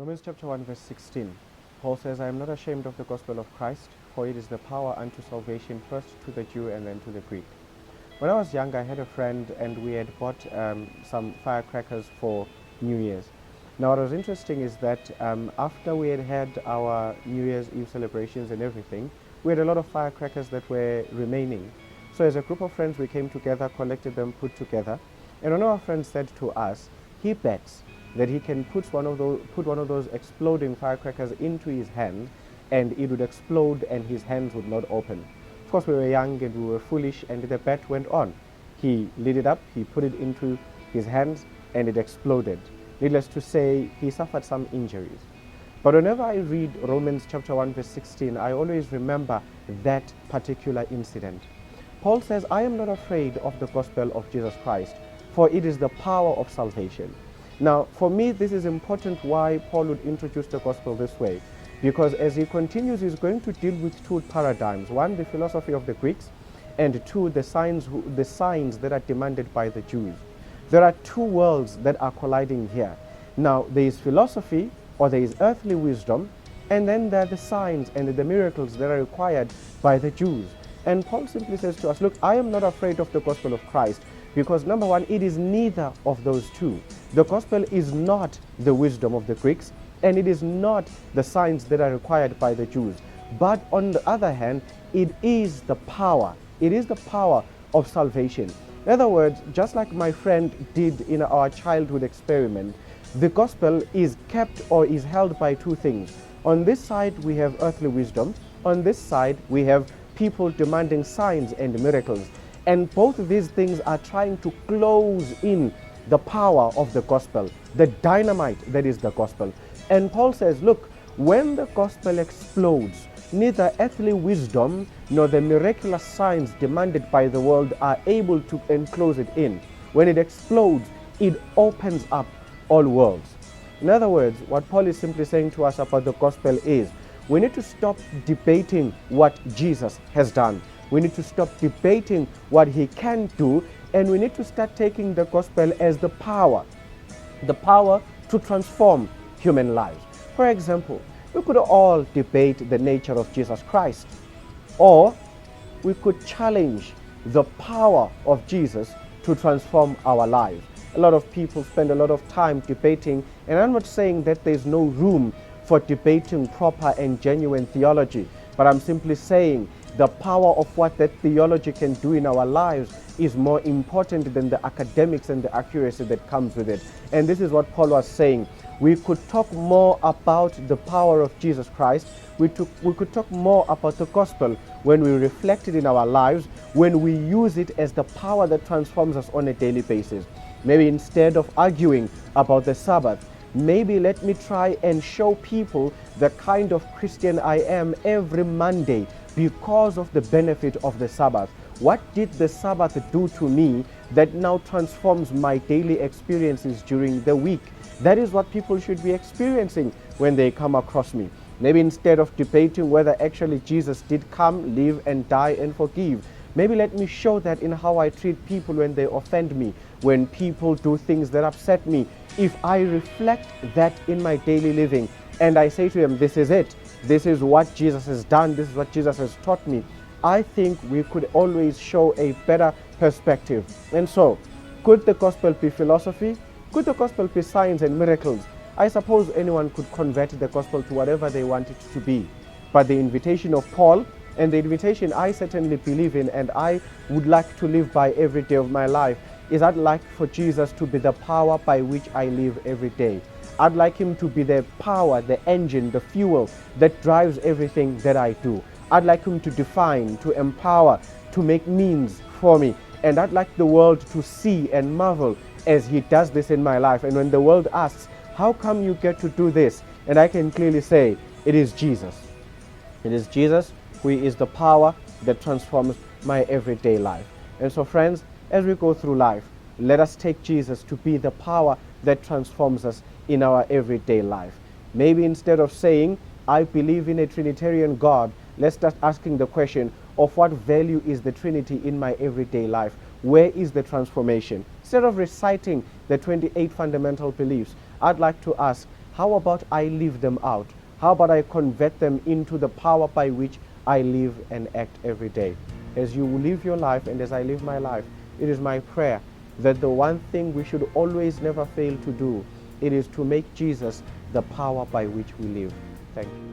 Romans chapter 1 verse 16. Paul says, I am not ashamed of the gospel of Christ, for it is the power unto salvation, first to the Jew and then to the Greek. When I was young, I had a friend and we had bought some firecrackers for New Year's. Now what was interesting is that after we had our New Year's Eve celebrations and everything, we had a lot of firecrackers that were remaining. So as a group of friends, we came together, collected them, put together, and one of our friends said to us, he bets that he can put one of those exploding firecrackers into his hand and it would explode and his hands would not open. Of course, we were young and we were foolish, and the bet went on. He lit it up, he put it into his hands, and it exploded. Needless to say, he suffered some injuries. But whenever I read Romans chapter 1 verse 16, I always remember that particular incident. Paul says, I am not afraid of the gospel of Jesus Christ, for it is the power of salvation. Now, for me, this is important why Paul would introduce the gospel this way. Because as he continues, he's going to deal with two paradigms. One, the philosophy of the Greeks, and two, the signs that are demanded by the Jews. There are two worlds that are colliding here. Now, there is philosophy, or there is earthly wisdom, and then there are the signs and the miracles that are required by the Jews. And Paul simply says to us, look, I am not afraid of the gospel of Christ, because number one, it is neither of those two. The gospel is not the wisdom of the Greeks, and it is not the signs that are required by the Jews. But on the other hand, it is the power. It is the power of salvation. In other words, just like my friend did in our childhood experiment, the gospel is kept or is held by two things. On this side, we have earthly wisdom. On this side, we have people demanding signs and miracles. And both of these things are trying to close in the power of the gospel, the dynamite that is the gospel. And Paul says, look, when the gospel explodes, neither earthly wisdom nor the miraculous signs demanded by the world are able to enclose it in. When it explodes, it opens up all worlds. In other words, what Paul is simply saying to us about the gospel is, we need to stop debating what Jesus has done. We need to stop debating what he can do, and we need to start taking the gospel as the power to transform human lives. For example, we could all debate the nature of Jesus Christ, or we could challenge the power of Jesus to transform our lives. A lot of people spend a lot of time debating, and I'm not saying that there's no room for debating proper and genuine theology, but I'm simply saying the power of what that theology can do in our lives is more important than the academics and the accuracy that comes with it. And this is what Paul was saying. We could talk more about the power of Jesus Christ. We could talk more about the gospel when we reflect it in our lives, when we use it as the power that transforms us on a daily basis. Maybe instead of arguing about the Sabbath, maybe let me try and show people the kind of Christian I am every Monday because of the benefit of the Sabbath. What did the Sabbath do to me that now transforms my daily experiences during the week? That is what people should be experiencing when they come across me. Maybe instead of debating whether actually Jesus did come, live and die and forgive, maybe let me show that in how I treat people when they offend me, when people do things that upset me. If I reflect that in my daily living and I say to them, this is it, this is what Jesus has done, this is what Jesus has taught me, I think we could always show a better perspective. And so, could the gospel be philosophy? Could the gospel be signs and miracles? I suppose anyone could convert the gospel to whatever they want it to be. But the invitation of Paul, and the invitation I certainly believe in and I would like to live by every day of my life, is I'd like for Jesus to be the power by which I live every day. I'd like him to be the power, the engine, the fuel that drives everything that I do. I'd like him to define, to empower, to make means for me. And I'd like the world to see and marvel as he does this in my life. And when the world asks, how come you get to do this? And I can clearly say, it is Jesus. It is Jesus who is the power that transforms my everyday life. And so friends, as we go through life, let us take Jesus to be the power that transforms us in our everyday life. Maybe instead of saying, I believe in a Trinitarian God, let's start asking the question of what value is the Trinity in my everyday life? Where is the transformation? Instead of reciting the 28 fundamental beliefs, I'd like to ask, How about I live them out? How about I convert them into the power by which I live and act every day? As you live your life and as I live my life, it is my prayer that the one thing we should always never fail to do, it is to make Jesus the power by which we live. Thank you.